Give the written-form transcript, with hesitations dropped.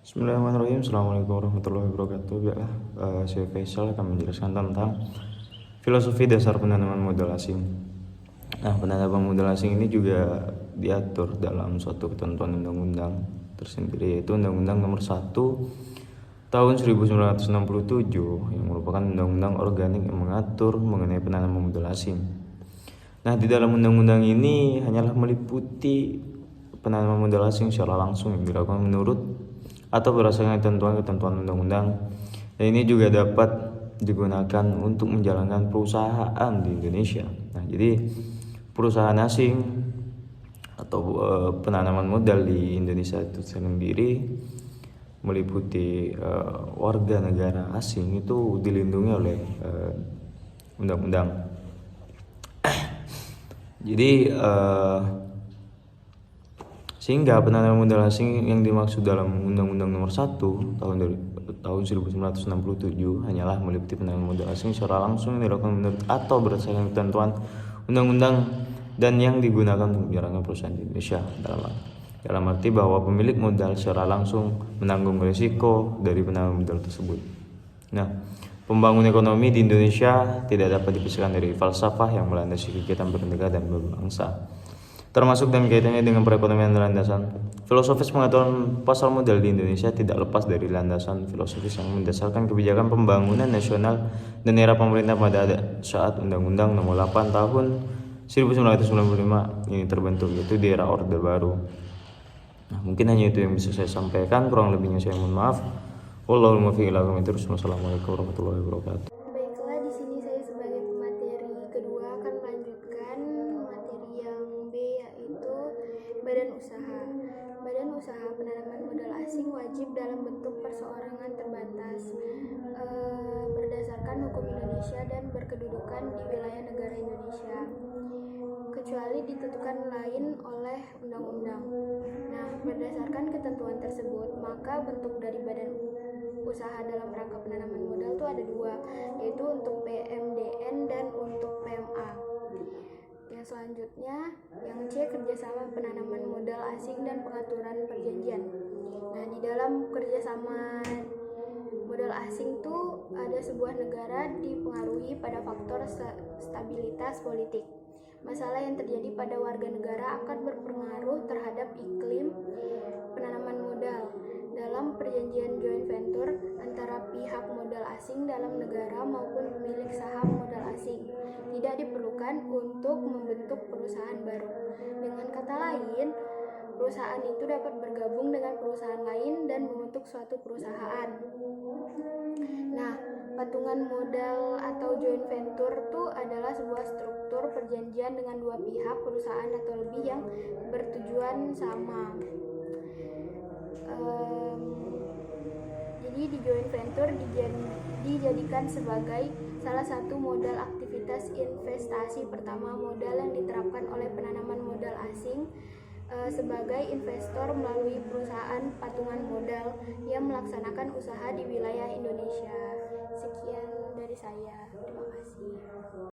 Bismillahirrahmanirrahim. Assalamualaikum warahmatullahi wabarakatuh. Baiklah, saya Faisal akan menjelaskan tentang filosofi dasar penanaman modal asing. Nah, penanaman modal asing ini juga diatur dalam suatu ketentuan undang-undang tersendiri, yaitu Undang-Undang Nomor 1 Tahun 1967 yang merupakan undang-undang organik yang mengatur mengenai penanaman modal asing. Nah, di dalam undang-undang ini hanyalah meliputi penanaman modal asing secara langsung yang dilakukan menurut atau berdasarkan ketentuan-ketentuan undang-undang. Dan ini juga dapat digunakan untuk menjalankan perusahaan di Indonesia. Nah, jadi perusahaan asing atau penanaman modal di Indonesia itu sendiri meliputi warga negara asing itu dilindungi oleh undang-undang. Jadi sehingga penanaman modal asing yang dimaksud dalam Undang-Undang Nomor 1 tahun 1967 hanyalah meliputi penanaman modal asing secara langsung yang dilakukan menurut atau berdasarkan ketentuan undang-undang dan yang digunakan untuk menjalankan perusahaan di Indonesia, dalam arti bahwa pemilik modal secara langsung menanggung risiko dari penanaman modal tersebut. Nah, pembangunan ekonomi di Indonesia tidak dapat dipisahkan dari falsafah yang melandasi kegiatan bernegara dan berbangsa, termasuk dan kaitannya dengan perekonomian dan landasan filosofis pengaturan pasar modal di Indonesia tidak lepas dari landasan filosofis yang mendasarkan kebijakan pembangunan nasional dan era pemerintah pada saat Undang-Undang Nomor 8 Tahun 1995 ini terbentuk, yaitu di era Orde Baru. Nah, mungkin hanya itu yang bisa saya sampaikan, kurang lebihnya saya mohon maaf. Wallahul muwaffiq ila aqwamit thoriq. Wassalamualaikum warahmatullahi wabarakatuh. Baiklah, di sini saya sebagai pemateri kedua akan melanjutkan materi yang B, yaitu badan usaha. Badan usaha penanaman modal asing wajib dalam bentuk perseorangan terbatas berdasarkan hukum Indonesia dan berkedudukan di wilayah negara Indonesia, kecuali ditentukan lain oleh undang-undang. Nah, berdasarkan ketentuan tersebut, maka bentuk dari badan usaha dalam rangka penanaman modal itu ada dua, yaitu untuk PMDN dan untuk PMA. Yang selanjutnya, yang C, kerjasama penanaman modal asing dan pengaturan perjanjian. Nah, di dalam kerjasama modal asing tuh ada sebuah negara dipengaruhi pada faktor stabilitas politik. Masalah yang terjadi pada warga negara akan berpengaruh terhadap iklim penanaman modal. Dalam perjanjian joint venture antara pihak modal asing dalam negara maupun pemilik saham modal asing, tidak diperlukan untuk membentuk perusahaan baru. Dengan kata lain, perusahaan itu dapat bergabung dengan perusahaan lain dan membentuk suatu perusahaan. Nah, patungan modal atau joint venture itu adalah sebuah struktur perjanjian dengan dua pihak perusahaan atau lebih yang bertujuan sama. Jadi di joint venture dijadikan sebagai salah satu modal aktivitas investasi pertama modal yang diterapkan oleh penanaman modal asing sebagai investor melalui perusahaan patungan modal yang melaksanakan usaha di wilayah Indonesia. Sekian dari saya, terima kasih.